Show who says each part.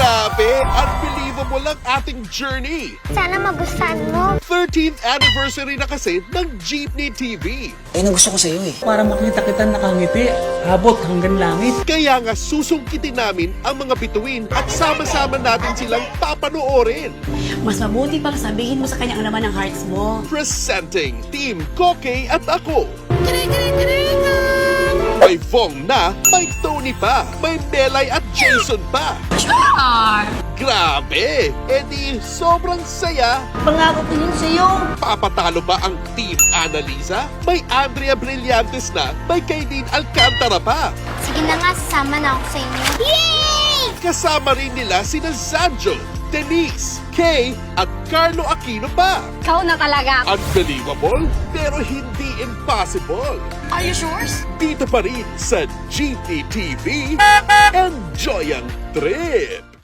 Speaker 1: Grabe! Unbelievable ang ating journey!
Speaker 2: Sana magustuhan mo.
Speaker 1: 13th anniversary na kasi ng Jeepney TV.
Speaker 3: Ayun ang gusto ko sa'yo eh.
Speaker 4: Para makita kita nakangiti, habot hanggang langit.
Speaker 1: Kaya nga susungkitin namin ang mga bituin at sama-sama natin silang papanoorin.
Speaker 5: Mas mabuti pang sabihin mo sa kanya ang laman ng hearts mo.
Speaker 1: Presenting Team Koke at ako. May Vong na, may Tony pa, may Melay at Jason pa. Grabe! E di sobrang saya.
Speaker 5: Pangako ko yun sa'yo.
Speaker 1: Papatalo ba ang Team Annalisa? May Andrea Brillantes na, may Kaylin Alcantara pa.
Speaker 2: Sige na nga, sasama na ako sa inyo. Yay!
Speaker 1: Kasama rin nila sina Zanjo, Denise, Kay at Carlo Aquino pa.
Speaker 2: Ikaw na talaga.
Speaker 1: Unbelievable, pero hindi impossible.
Speaker 5: Are you sure?
Speaker 1: Dito pa rin sa Jeepney TV. Enjoy ang trip!